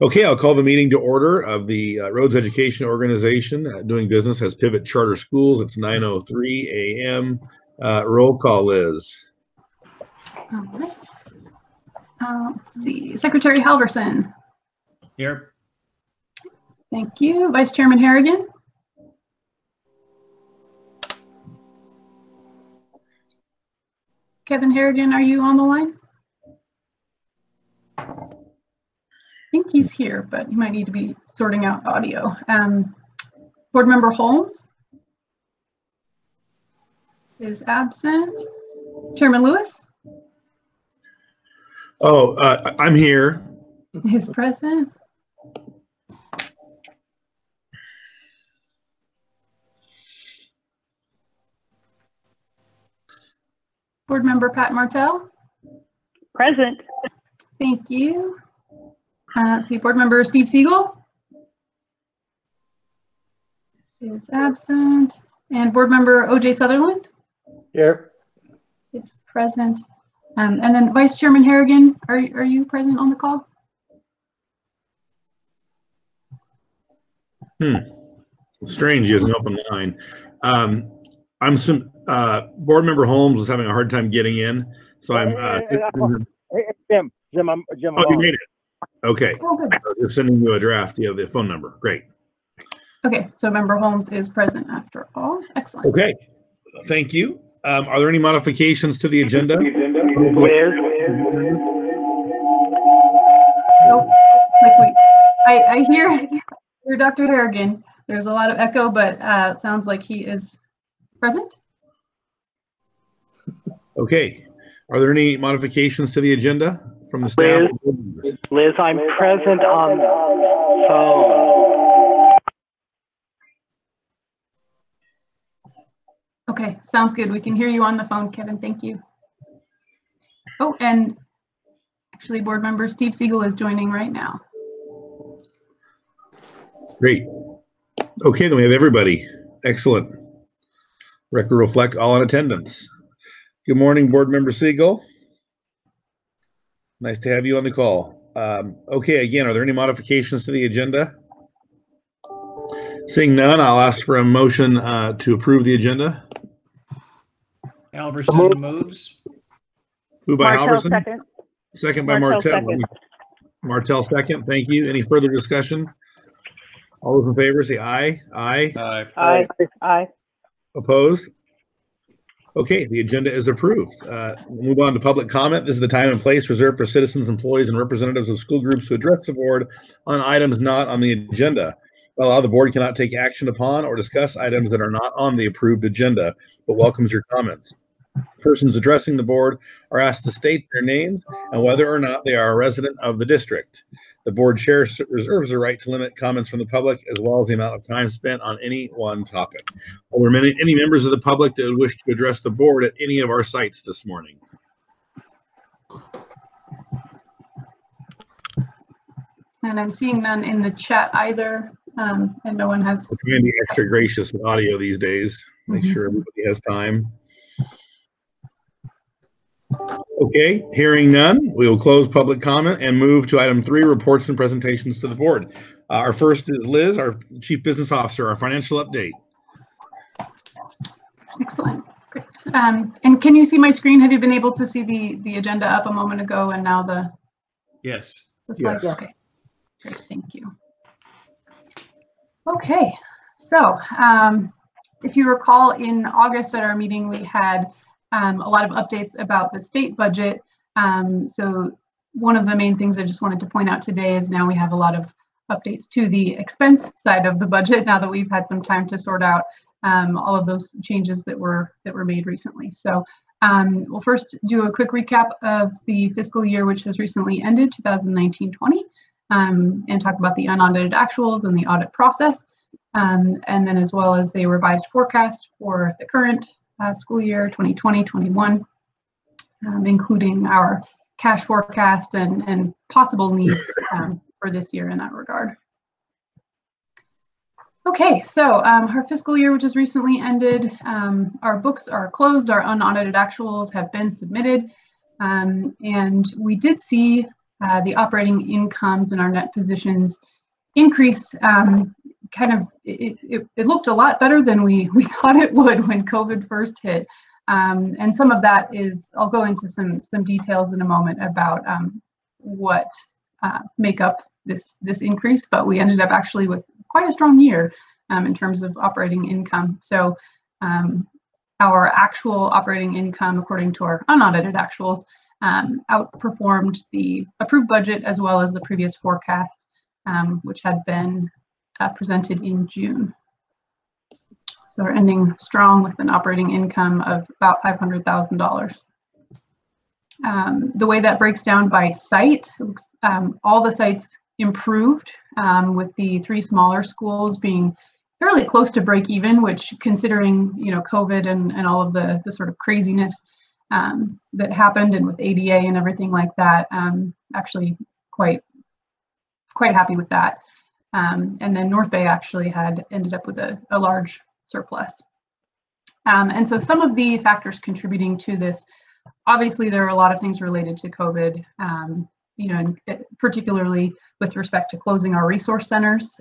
Okay, I'll call the meeting to order of the Roads Education Organization doing business as Pivot Charter Schools. It's 9:03 a.m. Roll call, Liz. All right. Let's see. Secretary Halverson. Here. Thank you. Vice Chairman Harrigan. Kevin Harrigan, are you on the line? I think he's here, but he might need to be sorting out audio. Board Member Holmes is absent. Chairman Lewis? Oh, I'm here. Is present. Board Member Pat Martell? Present. Thank you. Let's see, Board Member Steve Siegel is absent. And Board Member O.J. Sutherland? Here. Is present. And then Vice Chairman Harrigan, are you present on the call? Strange, he has an open line. Board Member Holmes was having a hard time getting in, so I'm. Jim, oh, you made it. Okay. Oh, good. I was just sending you a draft. You have the phone number. Great. Okay, so Member Holmes is present after all. Excellent. Okay. Thank you. Are there any modifications to the agenda? Liz. Nope. Wait. I hear Dr. Harrigan. There's a lot of echo, but it sounds like he is present. Okay. Are there any modifications to the agenda from the staff? Liz, I'm present on the phone. Okay, sounds good. We can hear you on the phone, Kevin. Thank you. Oh, and actually, Board Member Steve Siegel is joining right now. Great. Okay, then we have everybody. Excellent. Record reflect all in attendance. Good morning, Board Member Siegel. Nice to have you on the call. Okay, again, are there any modifications to the agenda? Seeing none, I'll ask for a motion to approve the agenda. Halverson moves. Who by Martell, Halverson? second. Second by Martell, Martell. second. Martell, second. Thank you. Any further discussion? All those in favor say aye. Aye. Aye. Aye. Opposed? Okay, the agenda is approved. We'll move on to public comment. This is the time and place reserved for citizens, employees, and representatives of school groups to address the board on items not on the agenda. While the board cannot take action upon or discuss items that are not on the approved agenda, but welcomes your comments. Persons addressing the board are asked to state their names and whether or not they are a resident of the district. The board chair reserves the right to limit comments from the public as well as the amount of time spent on any one topic. Are there any members of the public that would wish to address the board at any of our sites this morning? And I'm seeing none in the chat either, and no one has. We're trying to be extra gracious with audio these days. Make sure everybody has time. Okay, hearing none, we will close public comment and move to item 3, reports and presentations to the board. Our first is Liz, our Chief Business Officer, our financial update. Excellent, great. And can you see my screen? Have you been able to see the agenda up a moment ago and now the Yes. slides? Yes. Okay, great, thank you. Okay, so if you recall, in August at our meeting, we had a lot of updates about the state budget. So one of the main things I just wanted to point out today is now we have a lot of updates to the expense side of the budget now that we've had some time to sort out all of those changes that were made recently. So we'll first do a quick recap of the fiscal year, which has recently ended, 2019-20, and talk about the unaudited actuals and the audit process, and then as well as a revised forecast for the current school year 2020-21, including our cash forecast and possible needs for this year in that regard. Okay, so our fiscal year, which has recently ended, our books are closed, our unaudited actuals have been submitted, and we did see the operating incomes and our net positions increase it looked a lot better than we thought it would when COVID first hit. And some of that is, I'll go into some details in a moment about what make up this increase, but we ended up actually with quite a strong year in terms of operating income. So our actual operating income, according to our unaudited actuals, outperformed the approved budget as well as the previous forecast, which had been presented in June. So we're ending strong with an operating income of about $500,000. The way that breaks down by site, all the sites improved, with the 3 smaller schools being fairly close to break even, which, considering COVID and all of the sort of craziness that happened, and with ADA and everything like that, actually quite happy with that. And then North Bay actually had ended up with a large surplus. And so some of the factors contributing to this, obviously there are a lot of things related to COVID, and particularly with respect to closing our resource centers.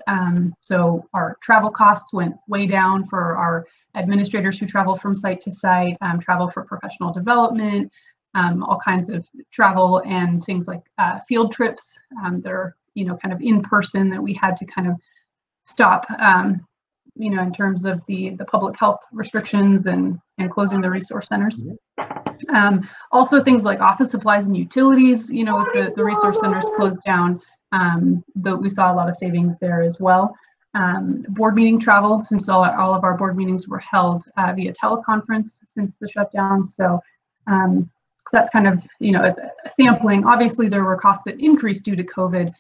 So our travel costs went way down for our administrators who travel from site to site, travel for professional development, all kinds of travel and things like field trips that are kind of in person that we had to kind of stop, in terms of the public health restrictions and closing the resource centers. Also things like office supplies and utilities, with the resource centers closed down, though we saw a lot of savings there as well. Board meeting travel, since all of our board meetings were held via teleconference since the shutdown. So that's kind of, a sampling. Obviously there were costs that increased due to COVID,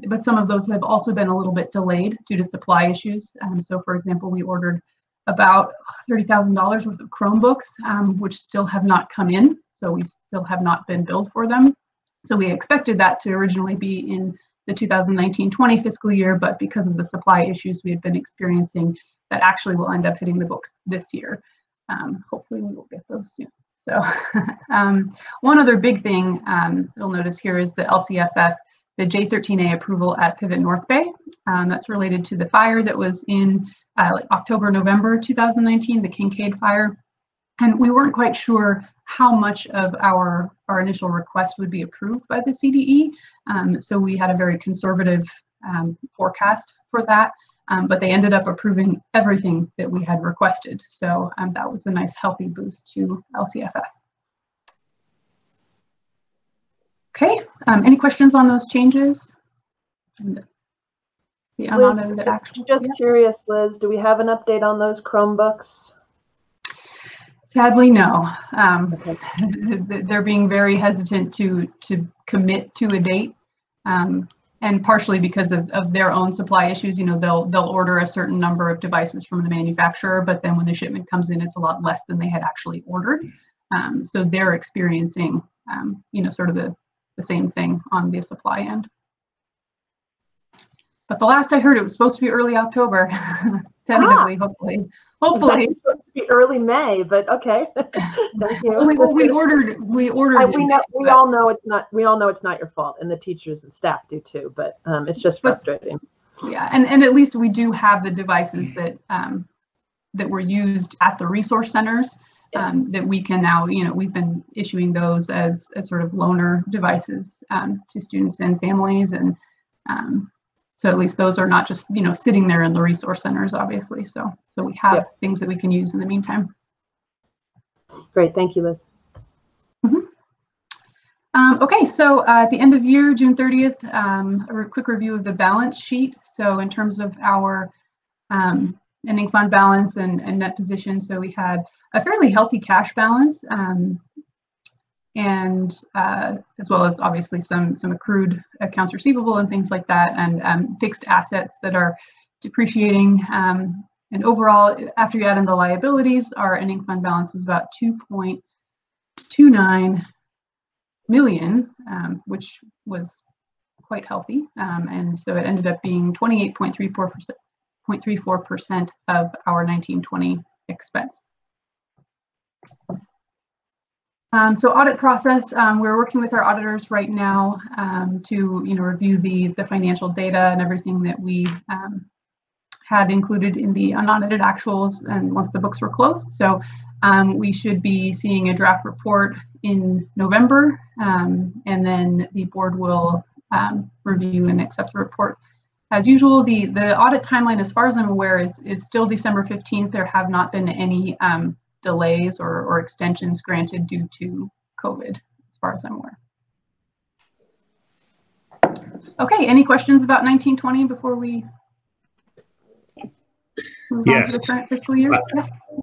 but some of those have also been a little bit delayed due to supply issues. So for example, we ordered about $30,000 worth of Chromebooks, which still have not come in. So we still have not been billed for them. So we expected that to originally be in the 2019-20 fiscal year, but because of the supply issues we had been experiencing, that actually will end up hitting the books this year. Hopefully we will get those soon. So one other big thing you'll notice here is the LCFF, the J13A approval at Pivot North Bay. That's related to the fire that was in October, November 2019, the Kincaid fire. And we weren't quite sure how much of our initial request would be approved by the CDE. So we had a very conservative forecast for that, but they ended up approving everything that we had requested. So that was a nice healthy boost to LCFF. Okay, any questions on those changes? And the unaudited actual. Just curious, Liz, do we have an update on those Chromebooks? Sadly, no. Okay. They're being very hesitant to commit to a date, and partially because of their own supply issues. They'll order a certain number of devices from the manufacturer, but then when the shipment comes in, it's a lot less than they had actually ordered. So they're experiencing, sort of the same thing on the supply end. But the last I heard, it was supposed to be early October, tentatively, hopefully. Hopefully, It's supposed to be early May, but okay. Thank you. we ordered. We all know it's not. We all know it's not your fault, and the teachers and staff do too. But it's just frustrating. Yeah, and at least we do have the devices that that were used at the resource centers. That we can now, we've been issuing those as sort of loaner devices to students and families, and so at least those are not just sitting there in the resource centers, obviously. So we have things that we can use in the meantime. Great, thank you, Liz. Okay, so at the end of year, June 30th, a quick review of the balance sheet. So in terms of our ending fund balance and net position, so we had a fairly healthy cash balance, and as well as obviously some accrued accounts receivable and things like that, and fixed assets that are depreciating. And overall, after you add in the liabilities, our ending fund balance was about $2.29 million, which was quite healthy. And so it ended up being 28.34% of our 1920 expense. So audit process, we're working with our auditors right now to review the financial data and everything that we had included in the unaudited actuals and once the books were closed. So we should be seeing a draft report in November, and then the board will review and accept the report. As usual, the audit timeline, as far as I'm aware, is still December 15th. There have not been any delays or extensions granted due to COVID, as far as I'm aware. Okay, any questions about 1920 before we move on to the current fiscal year?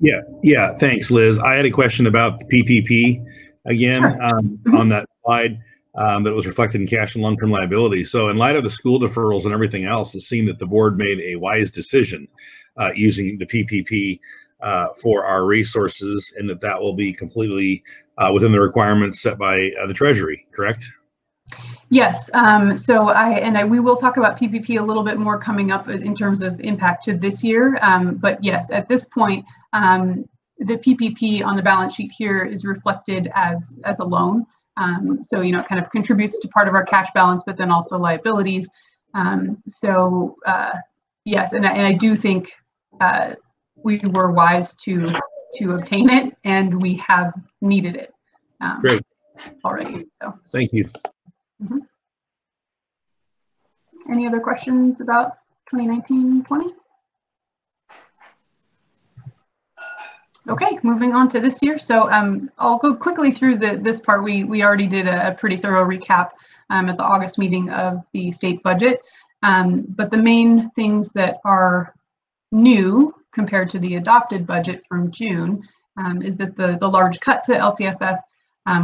Yes. Yeah, thanks, Liz. I had a question about the PPP again. Sure. On that slide that was reflected in cash and long-term liability. So in light of the school deferrals and everything else, it seemed that the board made a wise decision using the PPP for our resources, and that will be completely within the requirements set by the Treasury, correct? Yes, so we will talk about PPP a little bit more coming up in terms of impact to this year. But yes, at this point, the PPP on the balance sheet here is reflected as a loan. So, it kind of contributes to part of our cash balance, but then also liabilities. Yes, and I do think we were wise to obtain it, and we have needed it Great. already. So Thank you. Any other questions about 2019-20? Okay, moving on to this year. So I'll go quickly through this part. We already did a pretty thorough recap at the August meeting of the state budget. But the main things that are new compared to the adopted budget from June is that the large cut to LCFF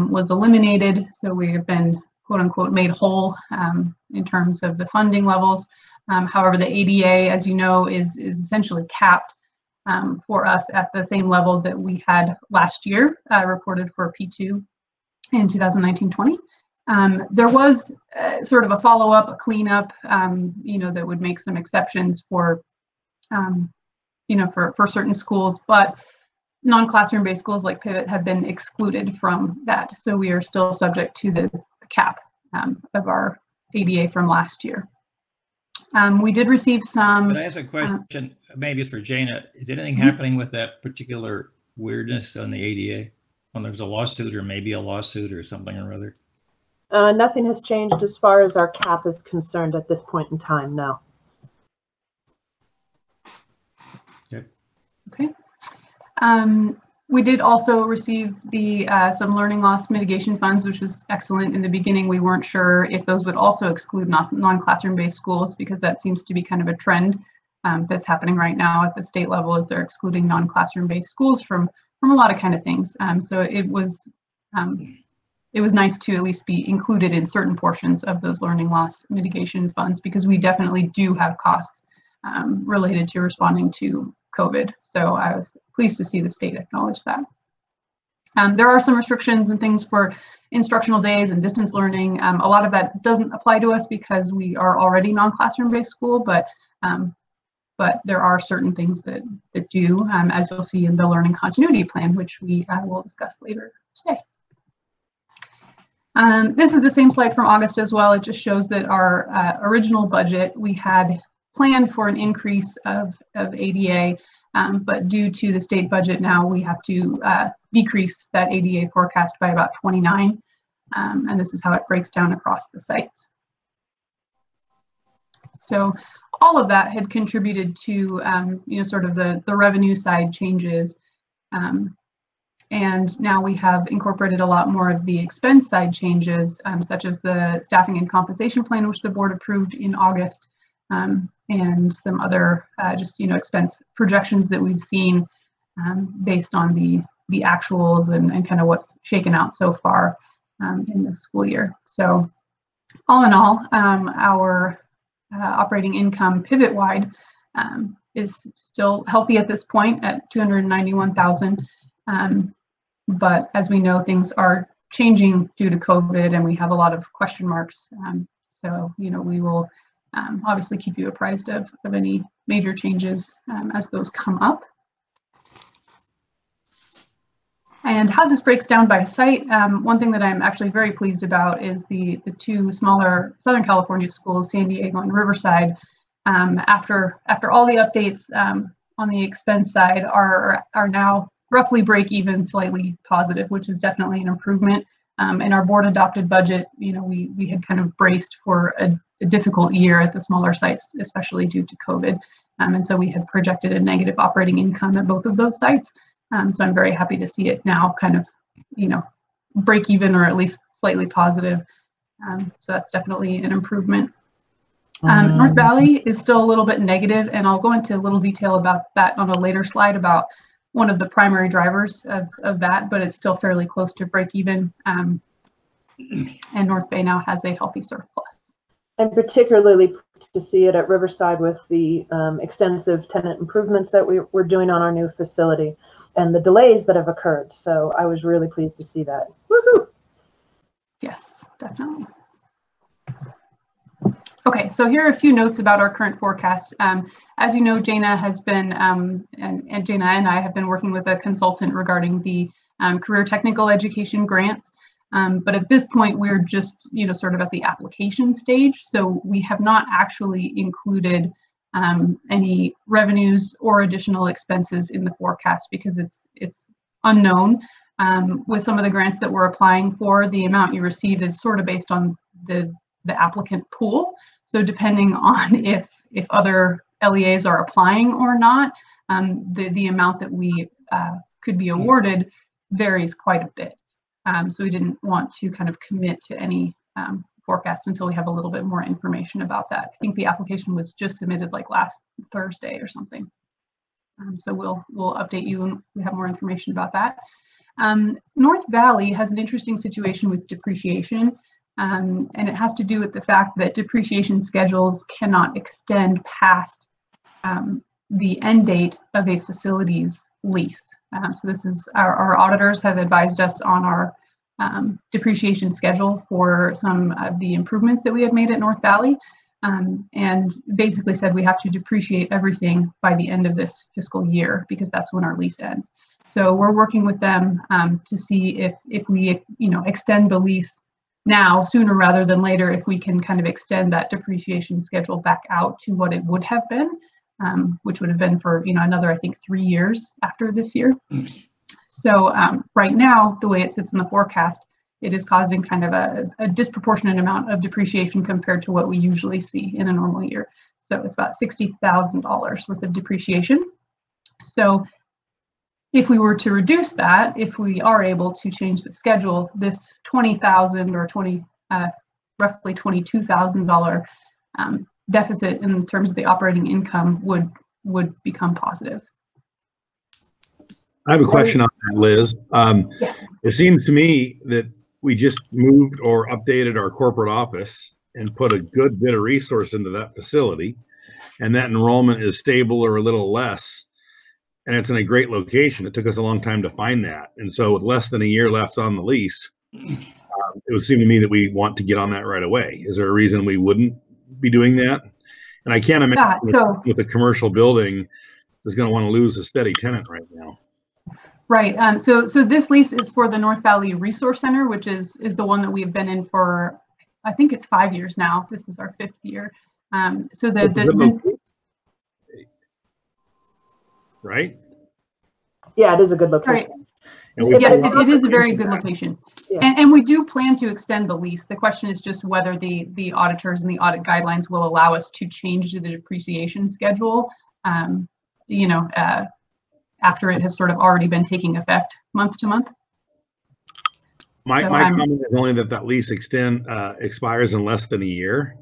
was eliminated. So we have been quote unquote made whole in terms of the funding levels. However, the ADA, as you know, is essentially capped for us at the same level that we had last year reported for P2 in 2019-20. There was sort of a follow-up, a cleanup, that would make some exceptions for certain schools, but non-classroom based schools like Pivot have been excluded from that. So we are still subject to the cap of our ADA from last year. We did receive some. Can I ask a question? Maybe it's for Jana. Is anything happening with that particular weirdness on the ADA? When there's a lawsuit or maybe a lawsuit or something or other? Nothing has changed as far as our cap is concerned at this point in time, no. Okay. We did also receive some learning loss mitigation funds, which was excellent. In the beginning, we weren't sure if those would also exclude non-classroom based schools, because that seems to be kind of a trend that's happening right now at the state level, is they're excluding non-classroom based schools from a lot of kind of things. So it was nice to at least be included in certain portions of those learning loss mitigation funds, because we definitely do have costs related to responding to COVID. So I was pleased to see the state acknowledge that. There are some restrictions and things for instructional days and distance learning. A lot of that doesn't apply to us because we are already non-classroom based school, but there are certain things that do, as you'll see in the learning continuity plan, which we will discuss later today. This is the same slide from August as well. It just shows that our original budget, we had planned for an increase of ADA, but due to the state budget now, we have to decrease that ADA forecast by about 29, and this is how it breaks down across the sites. So all of that had contributed to sort of the revenue side changes, and now we have incorporated a lot more of the expense side changes, such as the staffing and compensation plan, which the board approved in August, and some other expense projections that we've seen based on the actuals and kind of what's shaken out so far in this school year. So all in all, our operating income pivot-wide is still healthy at this point at $291,000. But as we know, things are changing due to COVID, and we have a lot of question marks. So we will obviously keep you apprised of any major changes as those come up. And how this breaks down by site, one thing that I'm actually very pleased about is the two smaller Southern California schools, San Diego and Riverside, after all the updates on the expense side are now roughly break even, slightly positive, which is definitely an improvement. In our board adopted budget, we had kind of braced for a difficult year at the smaller sites, especially due to COVID. And so we had projected a negative operating income at both of those sites. So I'm very happy to see it now kind of, break even or at least slightly positive. So that's definitely an improvement. North Valley is still a little bit negative, and I'll go into a little detail about that on a later slide about one of the primary drivers of that, but it's still fairly close to break even. And North Bay now has a healthy surplus. I'm particularly pleased to see it at Riverside with the extensive tenant improvements that we're doing on our new facility and the delays that have occurred. So I was really pleased to see that. Woohoo! Yes, definitely. Okay, so here are a few notes about our current forecast. As you know, Jana has been, and Jana and I have been working with a consultant regarding the career technical education grants. But at this point, we're just, sort of at the application stage. So we have not actually included any revenues or additional expenses in the forecast because it's unknown. With some of the grants that we're applying for, the amount you receive is sort of based on the applicant pool. So depending on if other LEAs are applying or not, the amount that we could be awarded varies quite a bit. So we didn't want to kind of commit to any forecast until we have a little bit more information about that. I think the application was just submitted like last Thursday or something. So we'll update you when we have more information about that. North Valley has an interesting situation with depreciation, and it has to do with the fact that depreciation schedules cannot extend past the end date of a facility's lease. So this is our auditors have advised us on our depreciation schedule for some of the improvements that we had made at North Valley, and basically said we have to depreciate everything by the end of this fiscal year because that's when our lease ends. So we're working with them to see if we extend the lease now sooner rather than later, if we can kind of extend that depreciation schedule back out to what it would have been, which would have been for another, I think, 3 years after this year. So right now, the way it sits in the forecast, it is causing kind of a disproportionate amount of depreciation compared to what we usually see in a normal year. So it's about $60,000 worth of depreciation. So if we were to reduce that, if we are able to change the schedule, this $20,000 or roughly $22,000 deficit in terms of the operating income would become positive. I have a question on that, Liz. Yeah. It seems to me that we just moved or updated our corporate office and put a good bit of resource into that facility, and that enrollment is stable or a little less, and it's in a great location. It took us a long time to find that. And so with less than a year left on the lease, it would seem to me that we want to get on that right away. Is there a reason we wouldn't be doing that? And I can't imagine with a commercial building is going to want to lose a steady tenant right now. Right. So this lease is for the North Valley Resource Center, which is the one that we've been in for, I think it's 5 years now. This is our 5th year. So right? Yeah, it is a good location. Right. Yes, it is a very good location. Yeah. And we do plan to extend the lease. The question is just whether the auditors and the audit guidelines will allow us to change the depreciation schedule, after it has sort of already been taking effect month to month. My comment is only that lease expires in less than a year,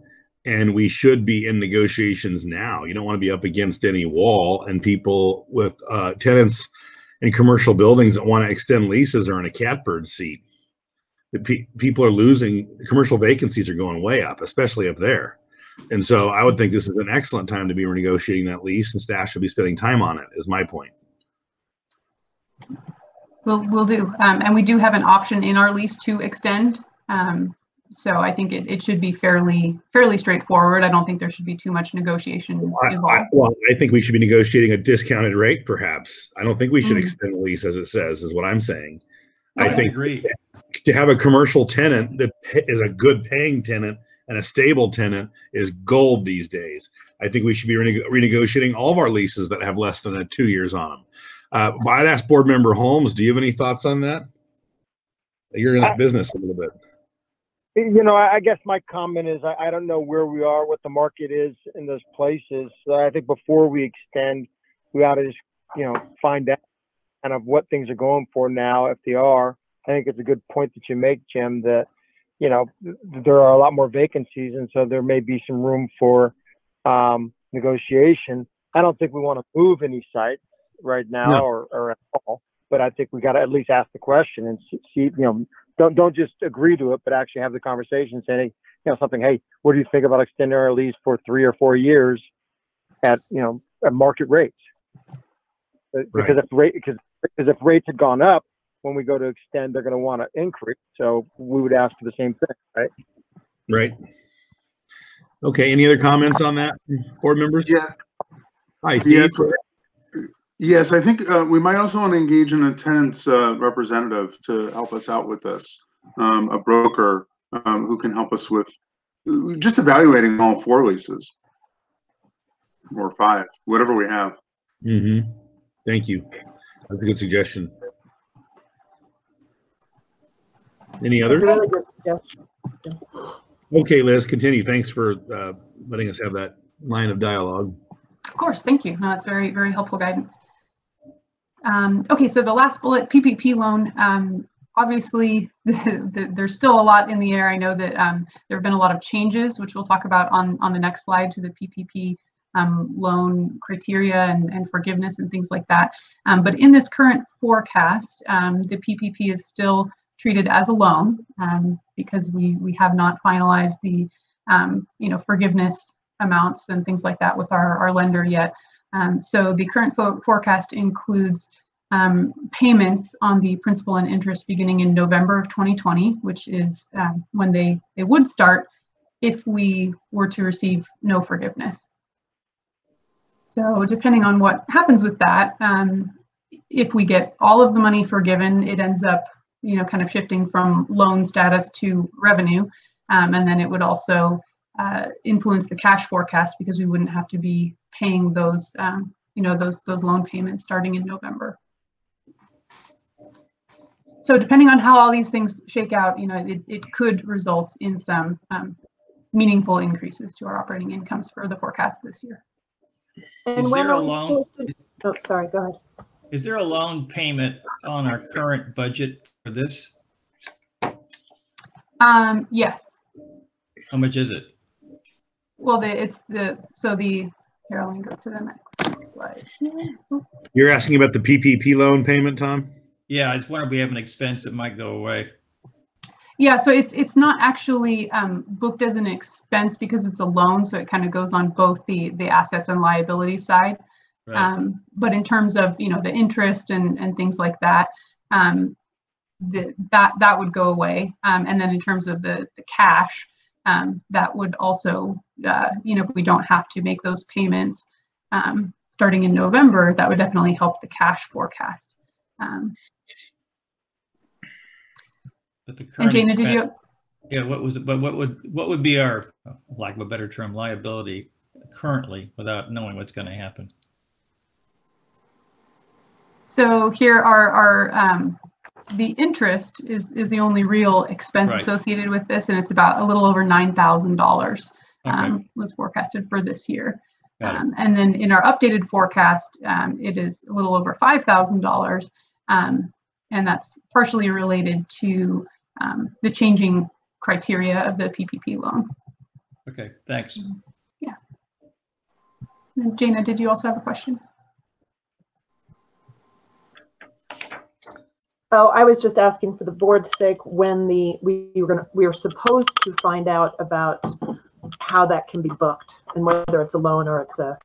and we should be in negotiations now. You don't want to be up against any wall, and people with tenants in commercial buildings that want to extend leases are in a catbird seat. People are losing, commercial vacancies are going way up, especially up there. And so I would think this is an excellent time to be renegotiating that lease, and staff should be spending time on it, is my point. We'll do. And we do have an option in our lease to extend. So I think it should be fairly straightforward. I don't think there should be too much negotiation involved. Well, I think we should be negotiating a discounted rate, perhaps. I don't think we should extend the lease as it says, is what I'm saying. I think agree. to have a commercial tenant that is a good paying tenant and a stable tenant is gold these days. I think we should be renegotiating all of our leases that have less than 2 years on them. I'd ask Board Member Holmes, do you have any thoughts on that? You're in that business a little bit. You know, I guess my comment is I don't know where we are, what the market is in those places. So I think before we extend, we ought to just, find out kind of what things are going for now, if they are. I think it's a good point that you make, Jim, that, there are a lot more vacancies, and so there may be some room for negotiation. I don't think we want to move any sites right now or at all, but I think we got to at least ask the question and see, don't just agree to it, but actually have the conversation saying, something, hey, what do you think about extending our lease for 3 or 4 years at market rates? Because if rates had gone up, when we go to extend, they're going to want to increase. So we would ask for the same thing, right? Right. Okay. Any other comments on that, board members? Yeah. Hi, Steve. Yes, I think we might also want to engage in a tenant's representative to help us out with this, a broker who can help us with just evaluating all 4 leases or 5, whatever we have. Mm-hmm. Thank you. That's a good suggestion. Any others? Really good suggestion. Okay, Liz, continue. Thanks for letting us have that line of dialogue. Of course, thank you. No, that's very, very helpful guidance. Okay, so the last bullet, PPP loan. Obviously, there's still a lot in the air. I know that there have been a lot of changes, which we'll talk about on the next slide, to the PPP loan criteria and forgiveness and things like that. But in this current forecast, the PPP is still treated as a loan because we have not finalized the forgiveness amounts and things like that with our lender yet. So the current forecast includes payments on the principal and interest beginning in November of 2020, which is when they would start if we were to receive no forgiveness. So depending on what happens with that, if we get all of the money forgiven, it ends up kind of shifting from loan status to revenue, and then it would also influence the cash forecast because we wouldn't have to be paying those those loan payments starting in November. So depending on how all these things shake out, it could result in some meaningful increases to our operating incomes for the forecast this year. And Is when there a are we loan? supposed to? Oh, sorry. Go ahead. Is there a loan payment on our current budget for this? Yes. How much is it? Well, here, let me go to the next slide. You're asking about the PPP loan payment, Tom? Yeah, I just wonder if we have an expense that might go away. Yeah, so it's not actually booked as an expense because it's a loan, so it kind of goes on both the assets and liability side. Right. But in terms of the interest and things like that, that would go away. And then in terms of the cash, that would also if we don't have to make those payments starting in November, that would definitely help the cash forecast. But the current And Jana, expense, did you? yeah, what was it? But what would be our, lack of a better term, liability currently without knowing what's going to happen? So here are the interest is the only real expense Right. associated with this, and it's about a little over $9,000 Okay. was forecasted for this year. Got it. And then in our updated forecast, it is a little over $5,000, and that's partially related to the changing criteria of the PPP loan. Okay, thanks. Yeah. And Jana, did you also have a question? Oh, I was just asking for the board's sake when we were supposed to find out about how that can be booked and whether it's a loan or it's a.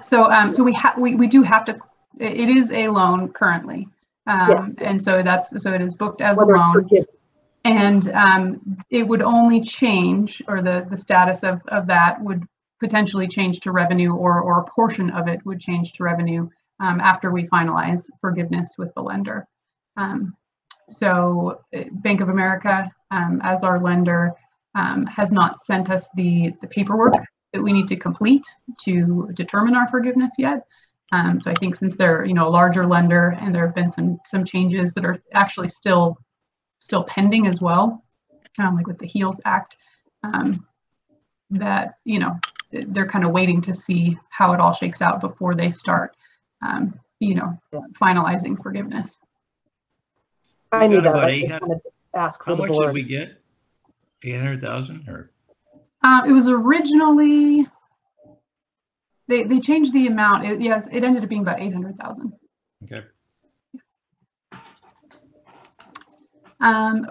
So we do have to. It is a loan currently, and so it is booked as a loan. And it would only change, or the status of that would potentially change to revenue, or a portion of it would change to revenue after we finalize forgiveness with the lender. So Bank of America, as our lender, has not sent us the paperwork that we need to complete to determine our forgiveness yet. So I think since they're a larger lender and there have been some changes that are actually still pending as well, like with the HEALS Act, that they're kind of waiting to see how it all shakes out before they start finalizing forgiveness. I knew got that. about I just 800 wanted to ask for How the much did board. we get? 800,000 or? It was originally, they changed the amount. It ended up being about 800,000. Okay.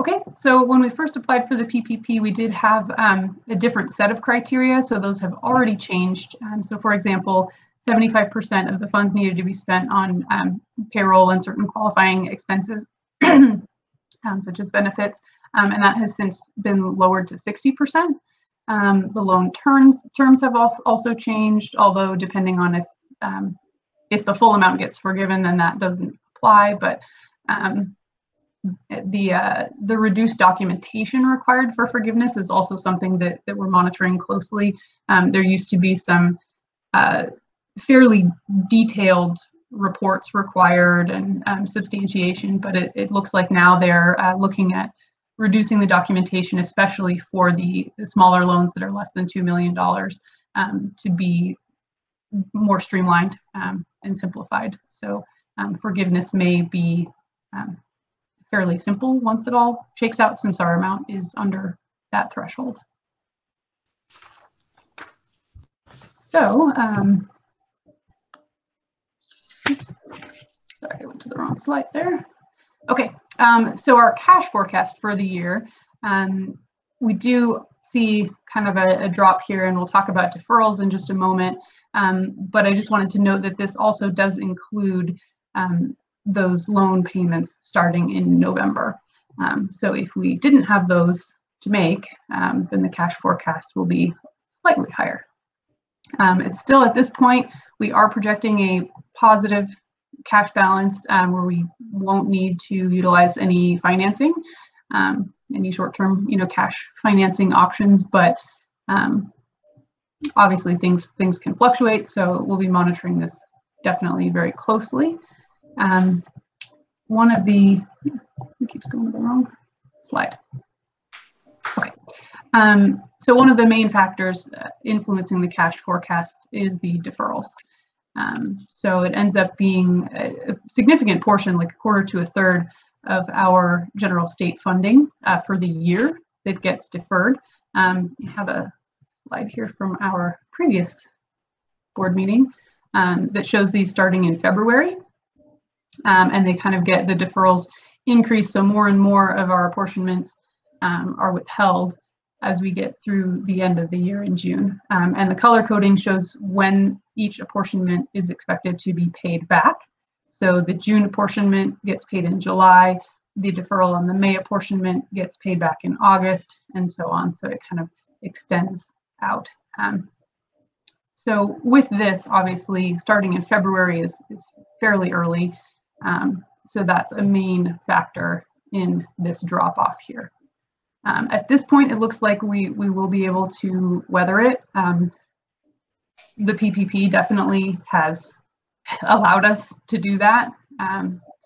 Okay, so when we first applied for the PPP, we did have a different set of criteria, so those have already changed. So for example, 75% of the funds needed to be spent on payroll and certain qualifying expenses, such as benefits, and that has since been lowered to 60%. The loan terms have also changed, although depending on if the full amount gets forgiven, then that doesn't apply, but the reduced documentation required for forgiveness is also something that we're monitoring closely. There used to be some fairly detailed reports required and substantiation, but it looks like now they're looking at reducing the documentation, especially for the smaller loans that are less than $2 million, to be more streamlined and simplified. So forgiveness may be fairly simple once it all shakes out, since our amount is under that threshold. So, oops, sorry, I went to the wrong slide there. Okay, so our cash forecast for the year, we do see kind of a drop here, and we'll talk about deferrals in just a moment. But I just wanted to note that this also does include those loan payments starting in November. So if we didn't have those to make, then the cash forecast will be slightly higher. It's still, at this point, we are projecting a positive cash balance where we won't need to utilize any financing, any short-term, cash financing options, but obviously things can fluctuate, so we'll be monitoring this definitely very closely. One of the, it keeps going to the wrong slide. Okay, so one of the main factors influencing the cash forecast is the deferrals. So it ends up being a significant portion, like a quarter to a third of our general state funding for the year that gets deferred. We have a slide here from our previous board meeting that shows these starting in February. And they kind of get the deferrals increase, so more and more of our apportionments are withheld as we get through the end of the year in June. And the color coding shows when each apportionment is expected to be paid back. So the June apportionment gets paid in July, the deferral on the May apportionment gets paid back in August, and so on. So it kind of extends out. So with this, obviously, starting in February is fairly early. So that's a main factor in this drop off here. At this point, it looks like we will be able to weather it. The PPP definitely has allowed us to do that.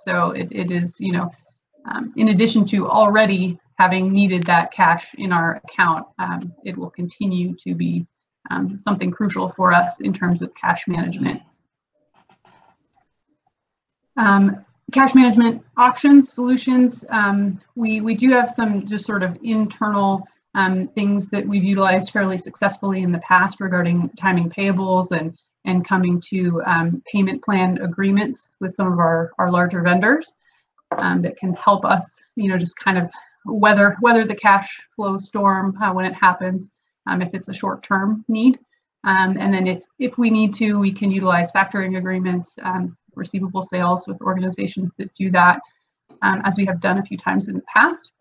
So it is, in addition to already having needed that cash in our account, it will continue to be something crucial for us in terms of cash management. Cash management options, solutions, we do have some just sort of internal things that we've utilized fairly successfully in the past regarding timing payables and coming to payment plan agreements with some of our larger vendors that can help us, just kind of weather the cash flow storm when it happens, if it's a short-term need. And then if we need to, we can utilize factoring agreements, receivable sales with organizations that do that, as we have done a few times in the past.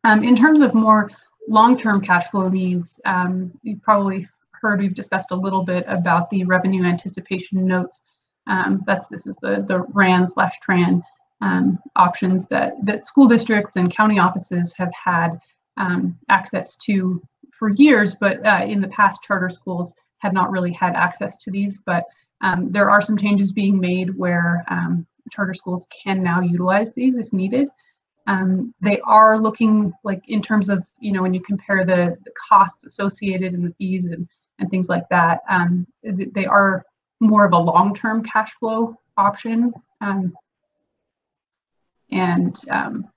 In terms of more long-term cash flow needs, you've probably heard we've discussed a little bit about the revenue anticipation notes. This is the RAN/TRAN options that school districts and county offices have had access to for years, but in the past, charter schools have not really had access to these. But there are some changes being made where charter schools can now utilize these if needed. They are looking, like, in terms of, when you compare the costs associated and the fees and things like that, they are more of a long-term cash flow option.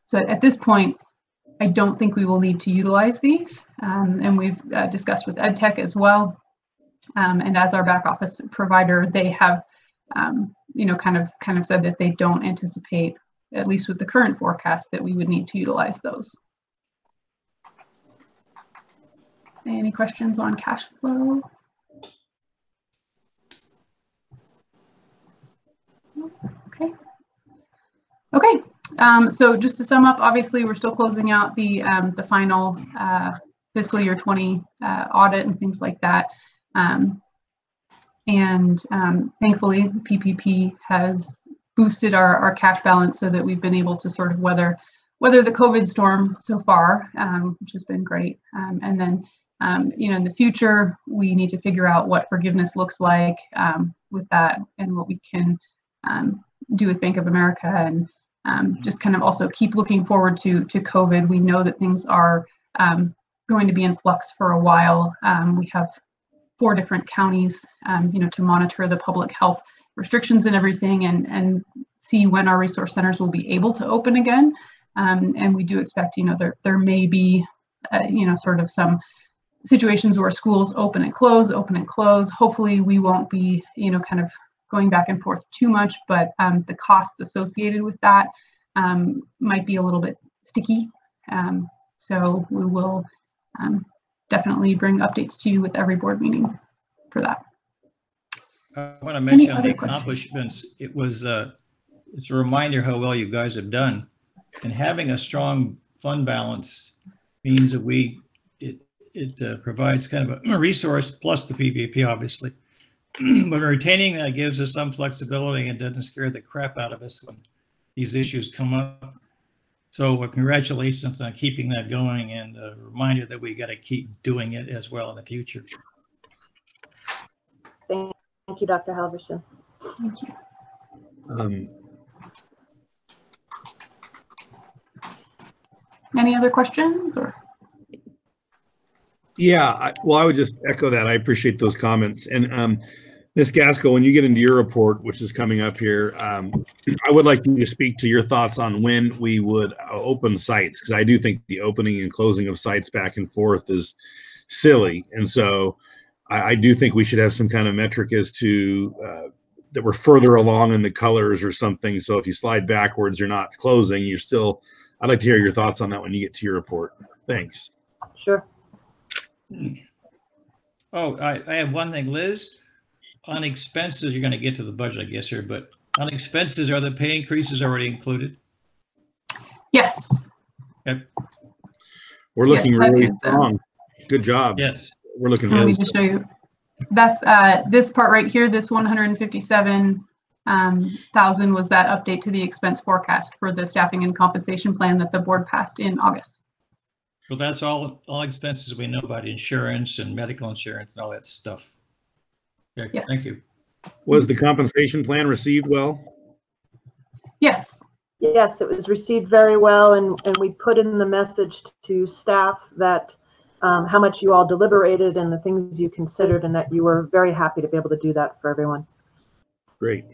So at this point, I don't think we will need to utilize these. And we've discussed with EdTech as well. And as our back office provider, they have, kind of said that they don't anticipate, at least with the current forecast, that we would need to utilize those. Any questions on cash flow? Okay. So just to sum up, obviously we're still closing out the final fiscal year 20 audit and things like that. Thankfully, the PPP has boosted our cash balance so that we've been able to sort of weather the COVID storm so far, which has been great. And then, in the future, we need to figure out what forgiveness looks like with that, and what we can do with Bank of America, and just kind of also keep looking forward to COVID. We know that things are going to be in flux for a while. We have 4 different counties, to monitor the public health restrictions and everything, and see when our resource centers will be able to open again. And we do expect, there may be, sort of some situations where schools open and close. Hopefully we won't be, kind of going back and forth too much, but the costs associated with that might be a little bit sticky. So we will definitely bring updates to you with every board meeting for that. I want to mention on the accomplishments. It was it's a reminder how well you guys have done, and having a strong fund balance means that it provides kind of a resource, plus the PPP obviously, but retaining that gives us some flexibility and doesn't scare the crap out of us when these issues come up. So congratulations on keeping that going, and a reminder that we got to keep doing it as well in the future. Thank you, Dr. Halverson. Thank you. Any other questions? Or? Yeah, I would just echo that. I appreciate those comments. And Ms. Gaskell, when you get into your report, which is coming up here, I would like you to speak to your thoughts on when we would open sites, because I do think the opening and closing of sites back and forth is silly. And so I do think we should have some kind of metric as to that we're further along in the colors or something. So if you slide backwards, you're not closing, you're still. I'd like to hear your thoughts on that when you get to your report. Thanks. Sure. Oh, I have one thing, Liz. On expenses, you're going to get to the budget, I guess, here, but on expenses, are the pay increases already included? Yes. Okay. We're looking Yes, really strong. Good job. Yes. We're looking Let really me just show you. That's this part right here, this 157,000 was that update to the expense forecast for the staffing and compensation plan that the board passed in August. So that's all expenses we know about, insurance and medical insurance and all that stuff. Okay, Yes. Thank you. Was the compensation plan received well? Yes. Yes, it was received very well, and we put in the message to staff that how much you all deliberated and the things you considered, and that you were very happy to be able to do that for everyone. Great.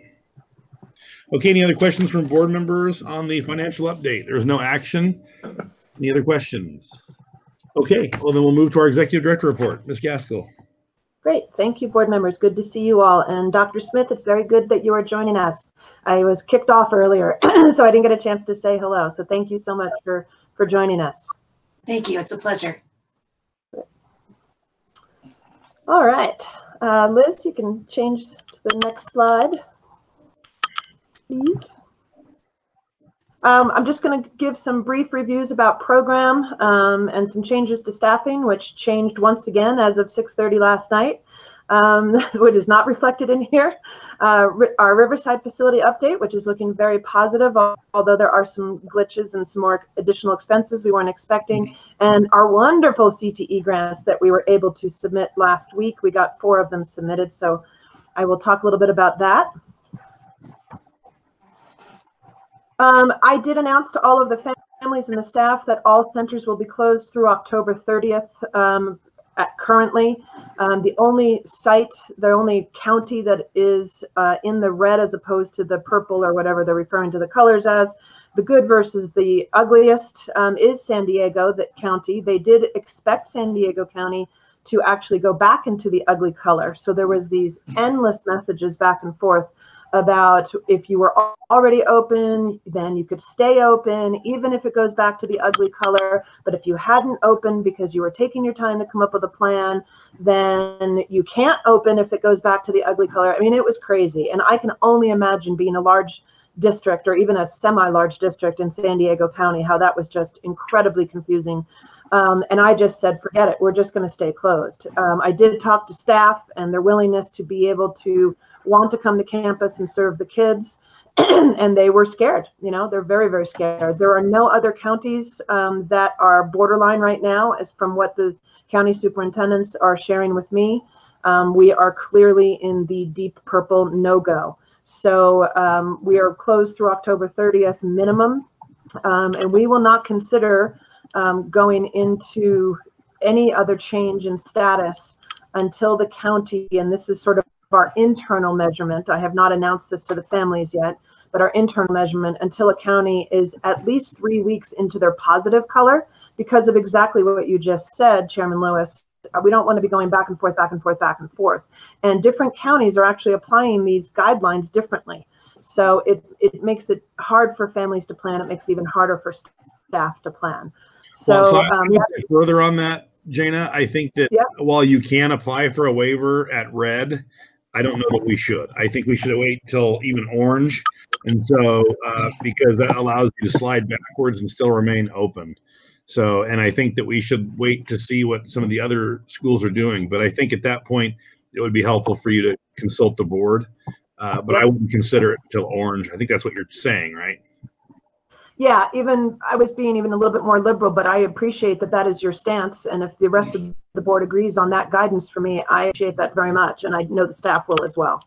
Okay, any other questions from board members on the financial update? There's no action. Any other questions? Okay, well then we'll move to our executive director report. Ms. Gaskell. Great, thank you, board members. Good to see you all. And Dr. Smith, it's very good that you are joining us. I was kicked off earlier, so I didn't get a chance to say hello. So thank you so much for joining us. Thank you, it's a pleasure. All right, Liz, you can change to the next slide, please. I'm just going to give some brief reviews about program and some changes to staffing, which changed once again as of 6:30 last night. which is not reflected in here. Our Riverside Facility update, which is looking very positive, although there are some glitches and some more additional expenses we weren't expecting. And our wonderful CTE grants that we were able to submit last week. We got 4 of them submitted, so I will talk a little bit about that. I did announce to all of the families and the staff that all centers will be closed through October 30th. Currently, the only site, the only county that is in the red as opposed to the purple or whatever they're referring to the colors as, the good versus the ugliest, is San Diego, that county. They did expect San Diego County to actually go back into the ugly color. So there was these endless messages back and forth about if you were already open, then you could stay open, even if it goes back to the ugly color. But if you hadn't opened because you were taking your time to come up with a plan, then you can't open if it goes back to the ugly color. I mean, it was crazy. And I can only imagine being a large district or even a semi-large district in San Diego County, how that was just incredibly confusing. And I just said, forget it. We're just going to stay closed. I did talk to staff and their willingness to be able to want to come to campus and serve the kids. And they were scared. You know, they're very, very scared. There are no other counties that are borderline right now, as from what the county superintendents are sharing with me. We are clearly in the deep purple no-go. So we are closed through October 30th minimum. And we will not consider going into any other change in status until the county, and this is sort of our internal measurement. I have not announced this to the families yet, but our internal measurement until a county is at least 3 weeks into their positive color, because of exactly what you just said, Chairman Lewis. We don't want to be going back and forth, back and forth, back and forth. And different counties are actually applying these guidelines differently. So it makes it hard for families to plan. It makes it even harder for staff to plan. So further on that, Jana, I think that while you can apply for a waiver at red, I don't know that we should. I think we should wait till even orange. And so, because that allows you to slide backwards and still remain open. So, and I think that we should wait to see what some of the other schools are doing. But I think at that point, it would be helpful for you to consult the board. But I wouldn't consider it until orange. I think that's what you're saying, right? Yeah, even I was being even a little bit more liberal, but I appreciate that that is your stance. And if the rest of the board agrees on that guidance for me, I appreciate that very much. And I know the staff will as well.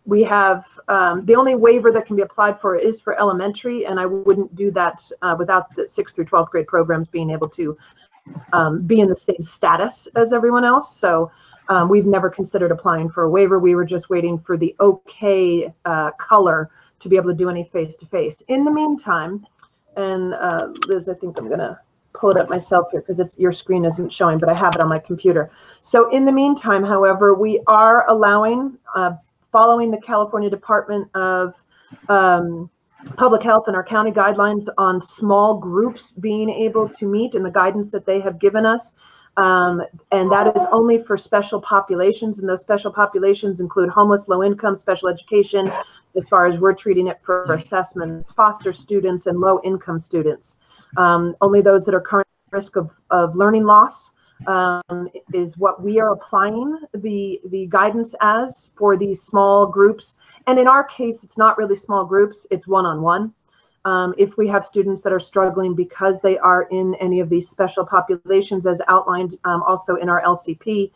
We have the only waiver that can be applied for is for elementary, and I wouldn't do that without the 6th through 12th grade programs being able to be in the same status as everyone else. So we've never considered applying for a waiver. We were just waiting for the okay color to be able to do any face-to-face. In the meantime, and Liz, I think I'm gonna pull it up myself here because your screen isn't showing, but I have it on my computer. So in the meantime, however, we are allowing, following the California Department of Public Health and our county guidelines on small groups being able to meet and the guidance that they have given us. And that is only for special populations, and those special populations include homeless, low income, special education, as far as we're treating it for assessments, foster students, and low income students. Only those that are currently at risk of learning loss is what we are applying the guidance as for these small groups. And in our case, it's not really small groups, it's one-on-one. If we have students that are struggling because they are in any of these special populations as outlined also in our LCP,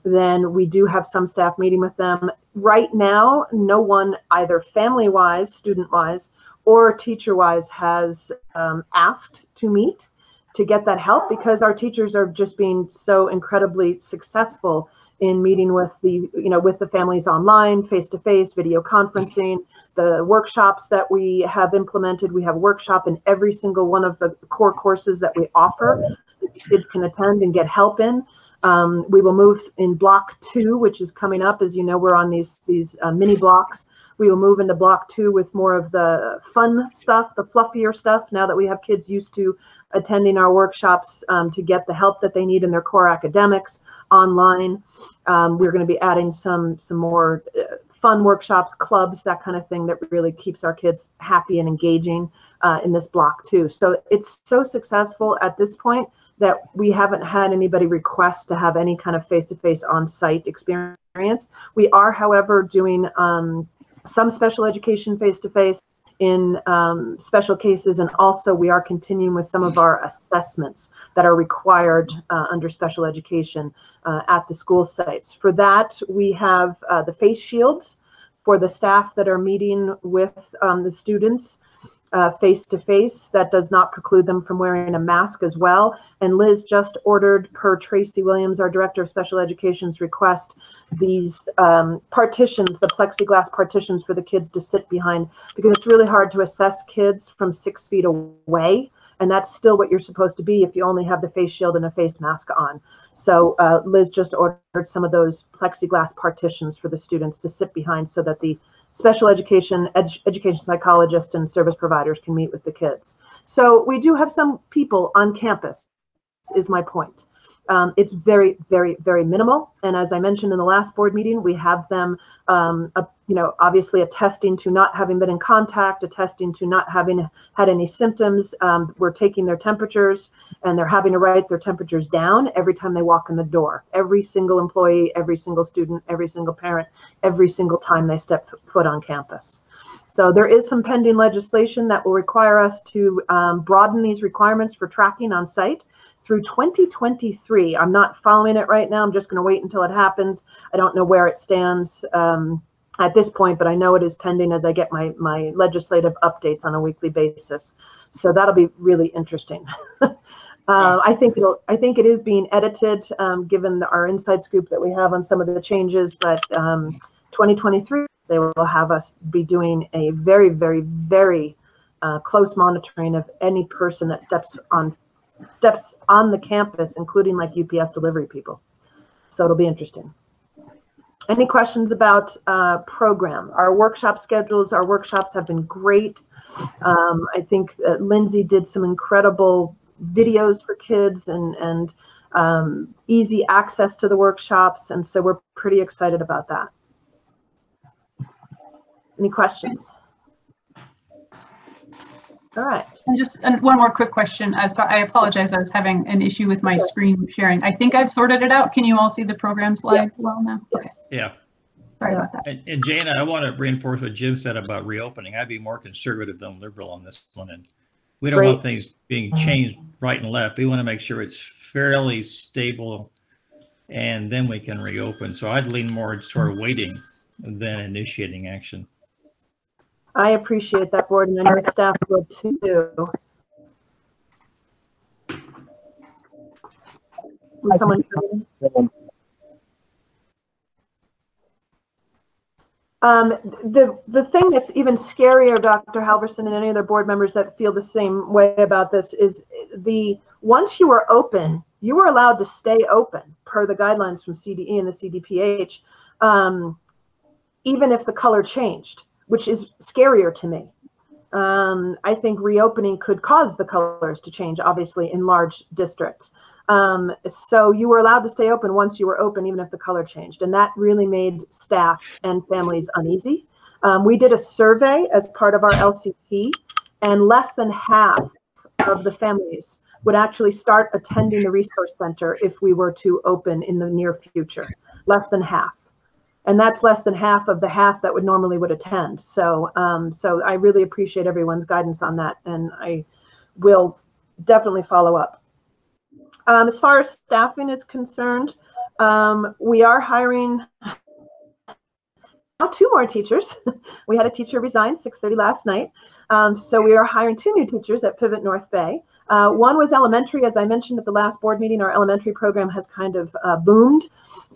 then we do have some staff meeting with them. Right now, no one either family-wise, student-wise, or teacher-wise has asked to meet to get that help, because our teachers are just being so incredibly successful in meeting with the families online, face-to-face, video conferencing, the workshops that we have implemented. We have a workshop in every single one of the core courses that we offer that kids can attend and get help in. We will move in block 2, which is coming up. As you know, we're on these mini blocks. We will move into block 2 with more of the fun stuff, the fluffier stuff, now that we have kids used to attending our workshops to get the help that they need in their core academics online. We're going to be adding some more fun workshops, clubs, that kind of thing that really keeps our kids happy and engaging in this block 2. So it's so successful at this point that we haven't had anybody request to have any kind of face-to-face on-site experience. We are, however, doing some special education face-to-face in special cases, and also we are continuing with some of our assessments that are required under special education at the school sites. For that, we have the face shields for the staff that are meeting with the students face-to-face. That does not preclude them from wearing a mask as well. And Liz just ordered, per Tracy Williams, our Director of Special Education's request, these partitions, the plexiglass partitions for the kids to sit behind, because it's really hard to assess kids from 6 feet away. And that's still what you're supposed to be if you only have the face shield and a face mask on. So Liz just ordered some of those plexiglass partitions for the students to sit behind so that the special education, education psychologists and service providers can meet with the kids. So we do have some people on campus, is my point. It's very, very, very minimal. And as I mentioned in the last board meeting, we have them, obviously attesting to not having been in contact, attesting to not having had any symptoms. We're taking their temperatures, and they're having to write their temperatures down every time they walk in the door. Every single employee, every single student, every single parent, every single time they step foot on campus. So there is some pending legislation that will require us to broaden these requirements for tracking on site through 2023. I'm not following it right now. I'm just going to wait until it happens. I don't know where it stands at this point, but I know it is pending as I get my legislative updates on a weekly basis. So that'll be really interesting. I think it is being edited given our inside scoop that we have on some of the changes, but 2023, they will have us be doing a very, very, very close monitoring of any person that steps on the campus, including like UPS delivery people. So it'll be interesting. Any questions about program? Our workshop schedules, our workshops have been great. I think Lindsay did some incredible videos for kids and easy access to the workshops. And so we're pretty excited about that. Any questions? All right. And just one more quick question. So I apologize. I was having an issue with my screen sharing. I think I've sorted it out. Can you all see the program slides well now? Okay. Yeah. Sorry about that. And Jana, I want to reinforce what Jim said about reopening. I'd be more conservative than liberal on this one. And we don't want things being changed right and left. We want to make sure it's fairly stable, and then we can reopen. So I'd lean more toward waiting than initiating action. I appreciate that, board, and I know staff will too. Was someone coming in? The thing that's even scarier, Dr. Halverson, and any other board members that feel the same way about this, is once you were open, you were allowed to stay open per the guidelines from CDE and the CDPH, even if the color changed, which is scarier to me. I think reopening could cause the colors to change, obviously, in large districts. So you were allowed to stay open once you were open, even if the color changed. And that really made staff and families uneasy. We did a survey as part of our LCP, and less than half of the families would actually start attending the resource center if we were to open in the near future. Less than half. And that's less than half of the half that would normally attend. So, so I really appreciate everyone's guidance on that, and I will definitely follow up. As far as staffing is concerned, we are hiring now 2 more teachers. We had a teacher resign 6:30 last night. So we are hiring 2 new teachers at Pivot North Bay. One was elementary. As I mentioned at the last board meeting, our elementary program has kind of boomed.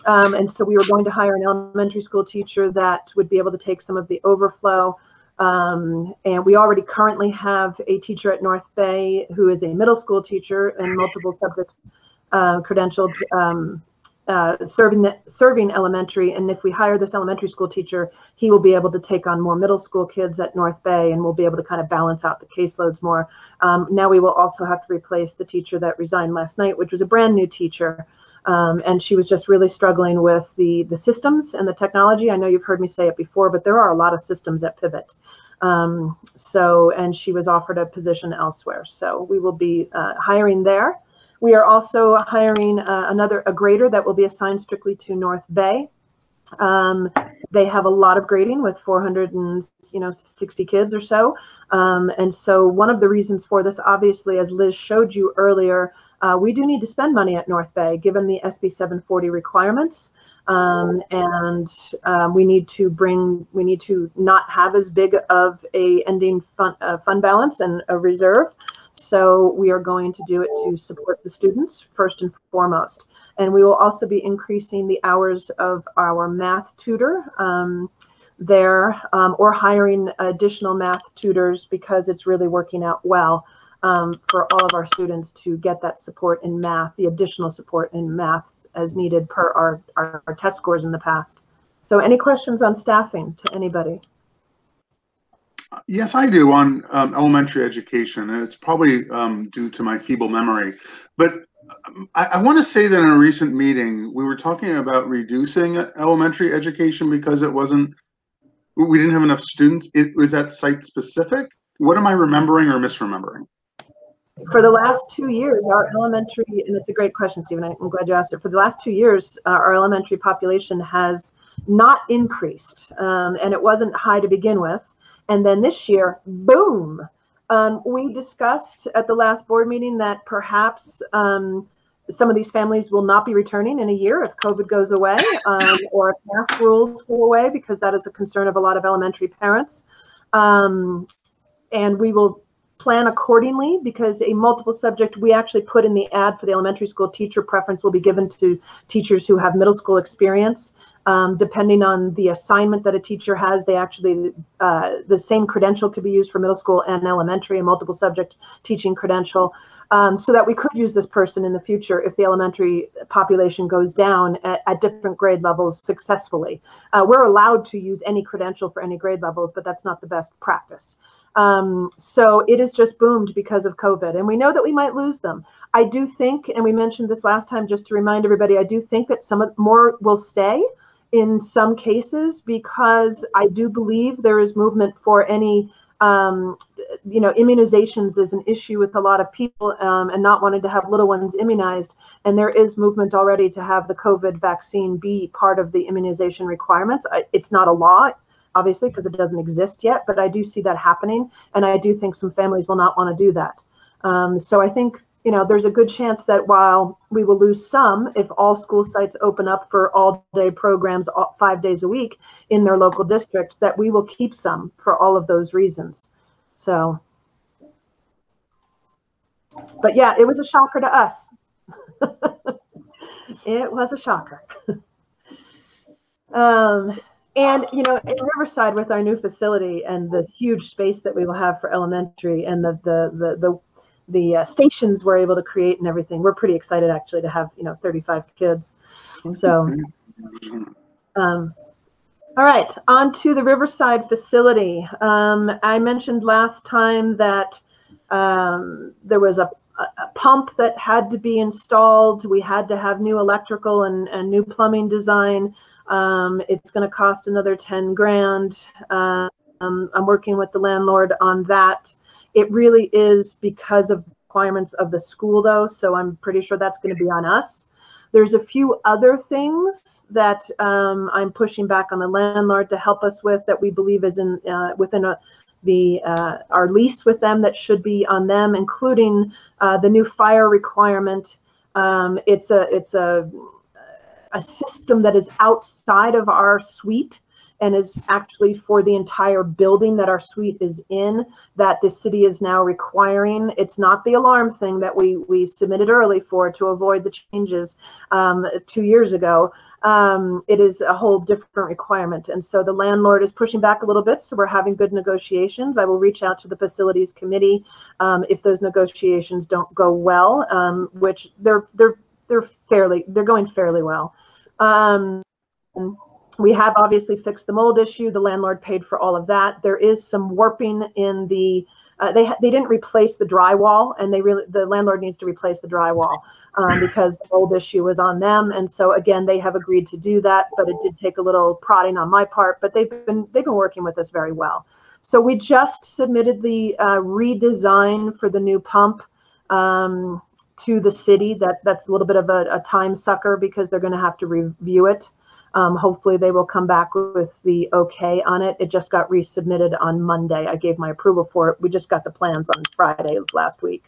And so we were going to hire an elementary school teacher that would be able to take some of the overflow. And we already currently have a teacher at North Bay who is a middle school teacher and multiple subject credentialed, serving elementary. And if we hire this elementary school teacher, he will be able to take on more middle school kids at North Bay, and we'll be able to kind of balance out the caseloads more. Now we will also have to replace the teacher that resigned last night, which was a brand new teacher. And she was just really struggling with the systems and the technology. I know you've heard me say it before, but there are a lot of systems at Pivot. And she was offered a position elsewhere. So we will be hiring there. We are also hiring a grader that will be assigned strictly to North Bay. They have a lot of grading with 460 kids or so. And so one of the reasons for this, obviously, as Liz showed you earlier, we do need to spend money at North Bay given the SB 740 requirements. We need to not have as big of a ending fund balance and a reserve. So we are going to do it to support the students first and foremost. And we will also be increasing the hours of our math tutor or hiring additional math tutors because it's really working out well for all of our students to get that support in math, the additional support in math as needed per our test scores in the past. So any questions on staffing to anybody? Yes, I do on elementary education, and it's probably due to my feeble memory. But I want to say that in a recent meeting, we were talking about reducing elementary education because we didn't have enough students. Was that site specific? What am I remembering or misremembering? For the last 2 years, our elementary, and it's a great question, Stephen, I'm glad you asked it. For the last 2 years, our elementary population has not increased, and it wasn't high to begin with. And then this year, boom, we discussed at the last board meeting that perhaps some of these families will not be returning in a year if COVID goes away or if mask rules go away, because that is a concern of a lot of elementary parents. And we will plan accordingly, because a multiple subject, we actually put in the ad for the elementary school teacher preference will be given to teachers who have middle school experience. Depending on the assignment that a teacher has, they actually, the same credential could be used for middle school and elementary, a multiple subject teaching credential, so that we could use this person in the future if the elementary population goes down at different grade levels successfully. We're allowed to use any credential for any grade levels, but that's not the best practice. So it has just boomed because of COVID, and we know that we might lose them. I do think, and we mentioned this last time, just to remind everybody, I do think that more will stay in some cases, because I do believe there is movement for any, immunizations is an issue with a lot of people and not wanting to have little ones immunized. And there is movement already to have the COVID vaccine be part of the immunization requirements. It's not a law, obviously, because it doesn't exist yet, but I do see that happening. And I do think some families will not want to do that. So I think, there's a good chance that while we will lose some, if all school sites open up for all-day programs 5 days a week in their local districts, that we will keep some for all of those reasons. So, but yeah, it was a shocker to us. It was a shocker. And, in Riverside, with our new facility and the huge space that we will have for elementary and the stations we're able to create and everything, we're pretty excited actually to have 35 kids. So all right, on to the Riverside facility. I mentioned last time that there was a pump that had to be installed. We had to have new electrical and new plumbing design. It's going to cost another 10 grand. I'm working with the landlord on that. It really is because of requirements of the school, though, so I'm pretty sure that's going to be on us. There's a few other things that I'm pushing back on the landlord to help us with that we believe is within our lease with them that should be on them, including the new fire requirement. It's a system that is outside of our suite and is actually for the entire building that our suite is in, that the city is now requiring. It's not the alarm thing that we submitted early for to avoid the changes 2 years ago. It is a whole different requirement. And so the landlord is pushing back a little bit, so we're having good negotiations. I will reach out to the facilities committee if those negotiations don't go well, which they're going fairly well. We have obviously fixed the mold issue. The landlord paid for all of that. There is some warping in the, they didn't replace the drywall, and the landlord needs to replace the drywall because the mold issue was on them. And so again, they have agreed to do that, but it did take a little prodding on my part, but they've been working with us very well. So we just submitted the redesign for the new pump. to the city. That's a little bit of a time sucker because they're going to have to review it. Hopefully they will come back with the okay on it. It just got resubmitted on Monday. I gave my approval for it. We just got the plans on Friday of last week.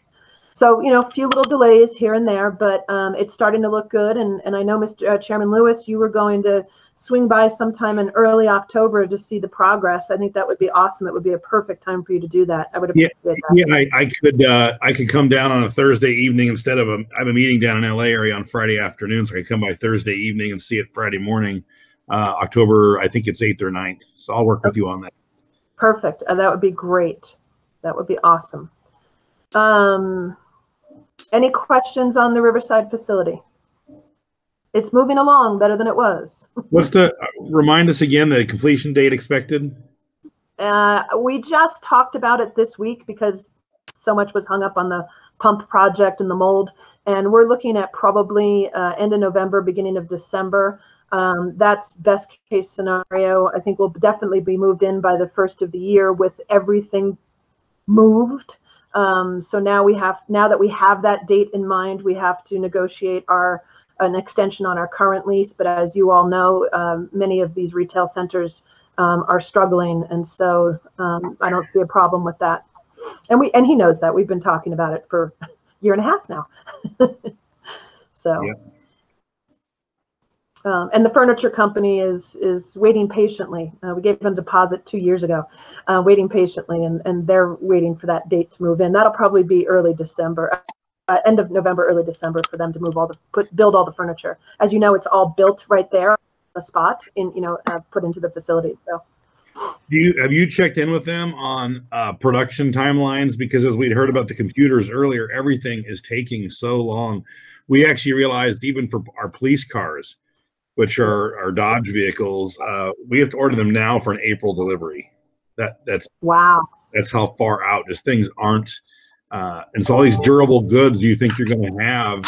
So, you know, a few little delays here and there, but it's starting to look good. And I know, Mr. Chairman Lewis, you were going to swing by sometime in early October to see the progress. I think that would be awesome. It would be a perfect time for you to do that. I would appreciate that. Yeah, I could come down on a Thursday evening instead of I have a meeting down in LA area on Friday afternoon, so I could come by Thursday evening and see it Friday morning, October, I think it's 8th or 9th. So I'll work with you on that. Perfect. That would be great. That would be awesome. Any questions on the Riverside facility? It's moving along better than it was. What's the, remind us again, the completion date expected? We just talked about it this week because so much was hung up on the pump project and the mold. And we're looking at probably end of November, beginning of December. That's best case scenario. I think we'll definitely be moved in by the first of the year with everything moved. So now that we have that date in mind, we have to negotiate an extension on our current lease. But as you all know, many of these retail centers are struggling, and so I don't see a problem with that. And he knows that. We've been talking about it for a year and a half now. So. Yeah. And the furniture company is waiting patiently. We gave them a deposit 2 years ago, waiting patiently, and they're waiting for that date to move in. That'll probably be early December, end of November, early December for them to move build all the furniture. As you know, it's all built right there on the spot, put into the facility. So, have you checked in with them on production timelines? Because as we'd heard about the computers earlier, everything is taking so long. We actually realized even for our police cars, which are our Dodge vehicles, we have to order them now for an April delivery. That's wow. That's how far out just things aren't. And so all these durable goods you think you're going to have,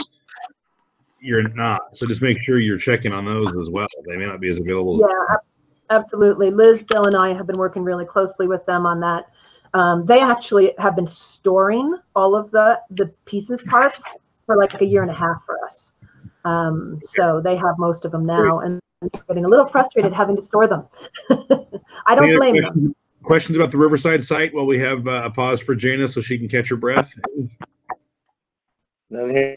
you're not. So just make sure you're checking on those as well. They may not be as available. Yeah, absolutely. Liz, Bill, and I have been working really closely with them on that. They actually have been storing all of the parts for like a year and a half for us. So they have most of them now, and I'm getting a little frustrated having to store them. I don't blame them. Questions about the Riverside site while we have a pause for Jana so she can catch her breath? None here.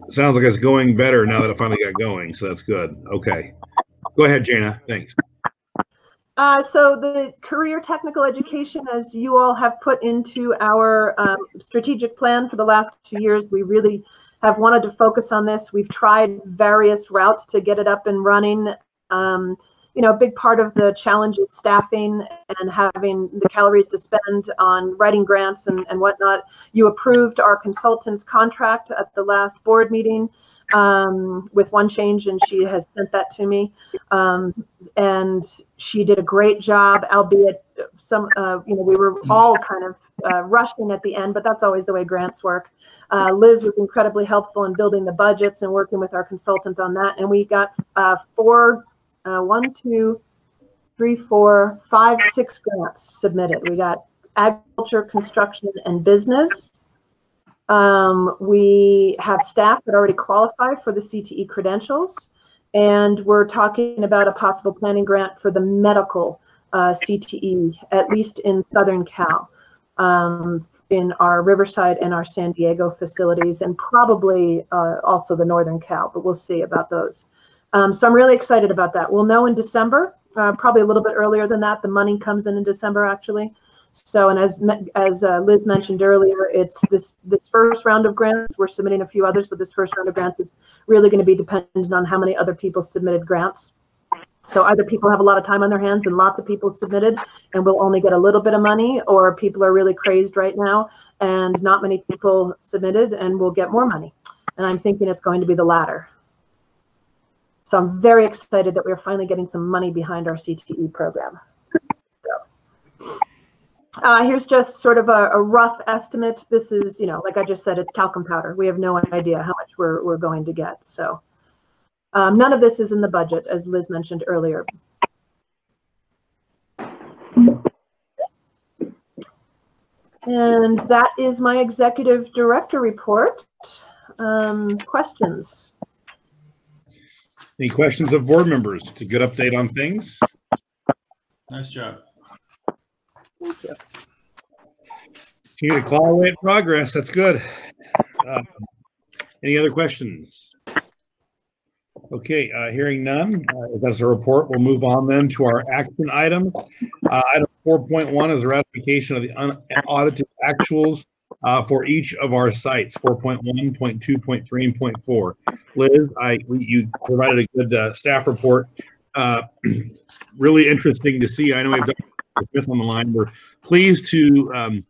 Sounds like it's going better now that it finally got going, so that's good. Okay. Go ahead, Jana. Thanks. So the career technical education, as you all have put into our strategic plan for the last 2 years, we really have wanted to focus on this. We've tried various routes to get it up and running. A big part of the challenge is staffing and having the calories to spend on writing grants and whatnot. You approved our consultant's contract at the last board meeting with one change, and she has sent that to me. And she did a great job, albeit we were all kind of rushing at the end, but that's always the way grants work. Liz was incredibly helpful in building the budgets and working with our consultant on that. And we got 6 grants submitted. We got agriculture, construction, and business. We have staff that already qualify for the CTE credentials. And we're talking about a possible planning grant for the medical CTE, at least in Southern Cal. In our Riverside and our San Diego facilities, and probably also the Northern Cal, but we'll see about those. So I'm really excited about that. We'll know in December, probably a little bit earlier than that. The money comes in December, actually. So, and as Liz mentioned earlier, it's this first round of grants. We're submitting a few others, but this first round of grants is really going to be dependent on how many other people submitted grants. So either people have a lot of time on their hands and lots of people submitted and we'll only get a little bit of money, or people are really crazed right now and not many people submitted and we'll get more money. And I'm thinking it's going to be the latter. So I'm very excited that we're finally getting some money behind our CTE program. So, here's just sort of a rough estimate. This is, like I just said, it's talcum powder. We have no idea how much we're going to get. So. None of this is in the budget, as Liz mentioned earlier. And that is my executive director report. Questions? Any questions of board members? It's a good update on things. Nice job. Thank you. Continue to claw away at progress. That's good. Any other questions? Okay, hearing none, if that's a report, we'll move on then to our action item. Item 4.1 is a ratification of the unaudited actuals for each of our sites, 4.1, 0.2, 0.3, and 0.4. Liz, you provided a good staff report. Really interesting to see. I know we've got Smith on the line. We're pleased to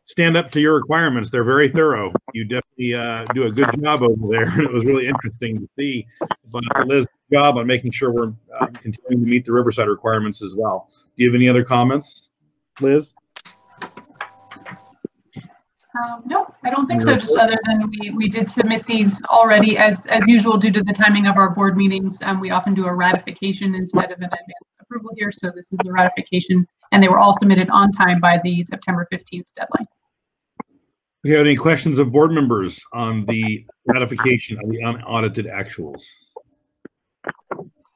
stand up to your requirements. They're very thorough. You definitely do a good job over there. And it was really interesting to see. But Liz, good job on making sure we're continuing to meet the Riverside requirements as well. Do you have any other comments, Liz? No, I don't think so. Just other than we did submit these already as usual due to the timing of our board meetings. We often do a ratification instead of an advance approval here. So this is a ratification, and they were all submitted on time by the September 15th deadline. Do you have any questions of board members on the ratification of the unaudited actuals?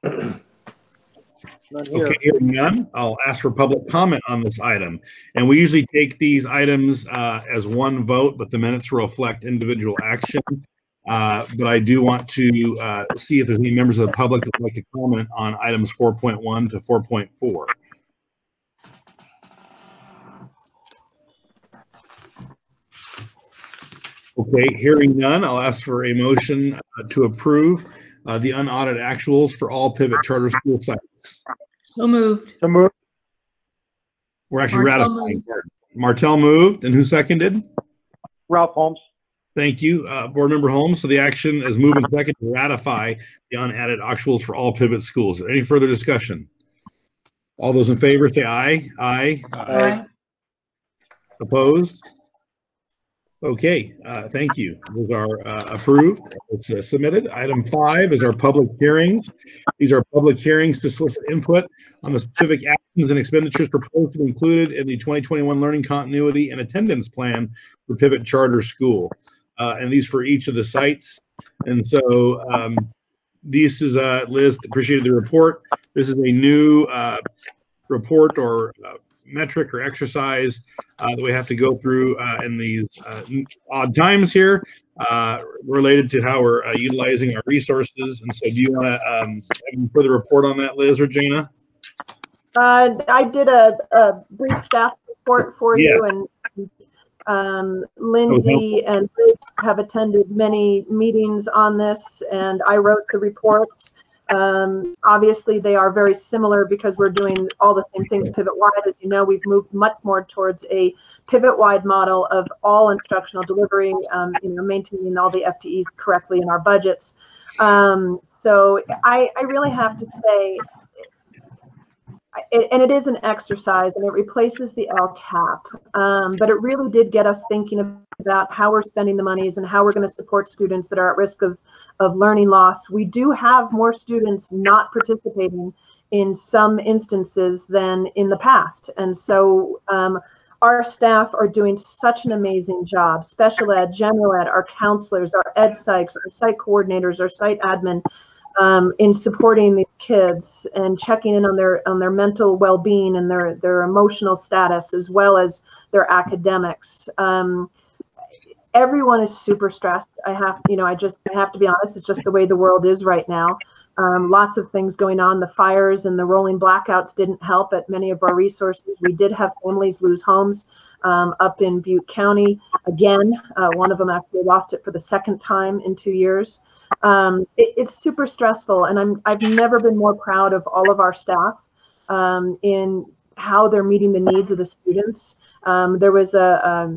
Okay, hearing none, I'll ask for public comment on this item. And we usually take these items as one vote, but the minutes reflect individual action. But I do want to see if there's any members of the public that would like to comment on items 4.1 to 4.4. Okay, hearing none, I'll ask for a motion to approve the unaudited actuals for all Pivot Charter School sites. So moved. So moved. We're actually Martell ratifying. Martell moved, and who seconded? Ralph Holmes. Thank you, Board Member Holmes. So the action is moving second to ratify the unadded actuals for all Pivot schools. Any further discussion? All those in favor say aye. Aye. Aye. Opposed? Okay, thank you. Those are approved. It's submitted. Item 5 is our public hearings. These are public hearings to solicit input on the specific actions and expenditures proposed to be included in the 2021 Learning Continuity and Attendance Plan for Pivot Charter School. And these for each of the sites. And so this is, Liz, appreciated the report. This is a new report or metric or exercise that we have to go through in these odd times here related to how we're utilizing our resources. And so do you want to have any further report on that, Liz or Jana? I did a brief staff report for you, and Lindsay and Liz have attended many meetings on this, and I wrote the reports. Obviously, they are very similar because we're doing all the same things pivot-wide. As you know, we've moved much more towards a pivot-wide model of all instructional delivery, maintaining all the FTEs correctly in our budgets. So I really have to say, and it is an exercise, and it replaces the LCAP, but it really did get us thinking about how we're spending the monies and how we're going to support students that are at risk of learning loss. We do have more students not participating in some instances than in the past, and so our staff are doing such an amazing job. Special ed, general ed, our counselors, our ed psychs, our site coordinators, our site admin, in supporting these kids and checking in on their mental well-being and their emotional status, as well as their academics. Everyone is super stressed. I have to be honest. It's just the way the world is right now. Lots of things going on. The fires and the rolling blackouts didn't help at many of our resources. We did have families lose homes up in Butte County. Again, one of them actually lost it for the second time in 2 years. It's super stressful, and I've never been more proud of all of our staff in how they're meeting the needs of the students. There was a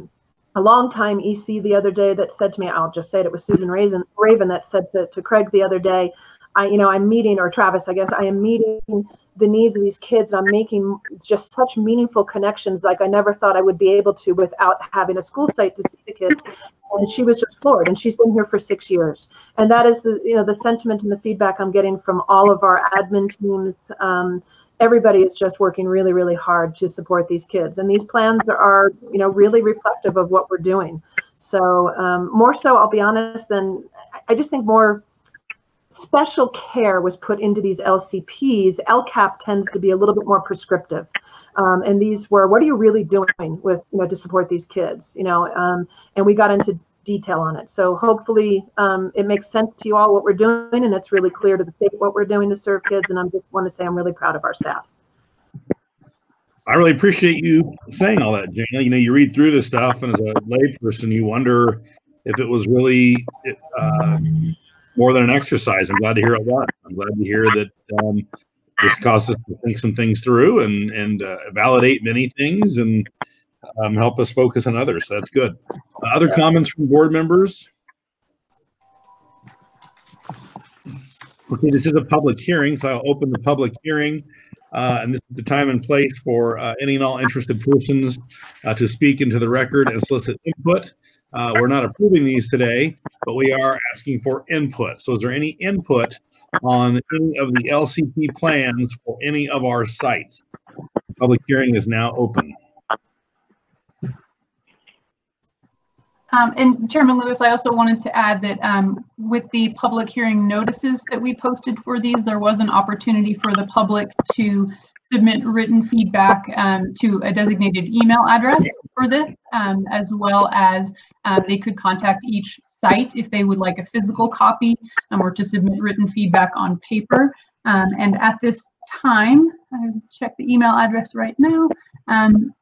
longtime EC the other day that said to me, I'll just say it was Susan Raven that said to Craig the other day, I'm meeting, or Travis, I guess, I am meeting the needs of these kids. I'm making just such meaningful connections like I never thought I would be able to without having a school site to see the kids. And she was just floored, and she's been here for 6 years. And that is the sentiment and the feedback I'm getting from all of our admin teams everybody is just working really, really hard to support these kids. And these plans are, really reflective of what we're doing. So more so, I'll be honest, I just think more special care was put into these LCPs. LCAP tends to be a little bit more prescriptive. And these were, what are you really doing with, to support these kids, and we got into detail on it. So hopefully it makes sense to you all what we're doing, and it's really clear to the state what we're doing to serve kids. And I just want to say I'm really proud of our staff. I really appreciate you saying all that, Jana. You read through this stuff, and as a layperson, you wonder if it was really more than an exercise. I'm glad to hear it was. I'm glad to hear that this caused us to think some things through and validate many things and help us focus on others. So that's good. Other comments from board members? Okay, this is a public hearing, so I'll open the public hearing. And this is the time and place for any and all interested persons to speak into the record and solicit input. We're not approving these today, but we are asking for input. So is there any input on any of the LCP plans for any of our sites? Public hearing is now open. And Chairman Lewis, I also wanted to add that with the public hearing notices that we posted for these, there was an opportunity for the public to submit written feedback to a designated email address for this, as well as they could contact each site if they would like a physical copy or to submit written feedback on paper. And at this time, I'll check the email address right now.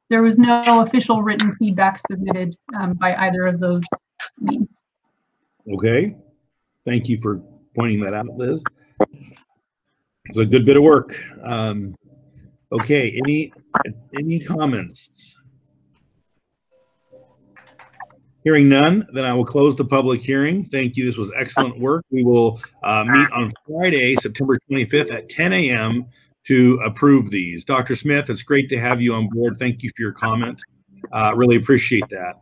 There was no official written feedback submitted by either of those means. Okay, thank you for pointing that out, Liz. It's a good bit of work. Okay, any comments? Hearing none, then I will close the public hearing. Thank you. This was excellent work. We will meet on Friday, September 25th at 10 a.m. to approve these. Dr. Smith, it's great to have you on board. Thank you for your comment. Really appreciate that.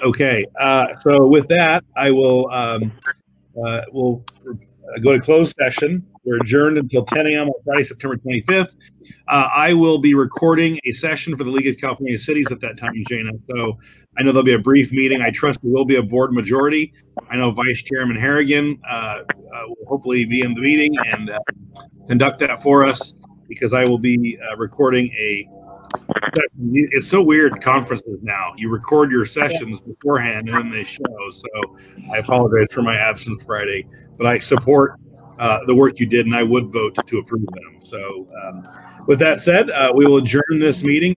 Okay, so with that, I will we'll go to closed session. We're adjourned until 10 a.m. on Friday, September 25th. I will be recording a session for the League of California Cities at that time, Jana. So I know there'll be a brief meeting. I trust there will be a board majority. I know Vice Chairman Harrigan will hopefully be in the meeting and conduct that for us, because I will be recording a session. It's so weird, conferences now. You record your sessions beforehand and then they show. So I apologize for my absence Friday, but I support the work you did, and I would vote to approve them. So with that said, we will adjourn this meeting.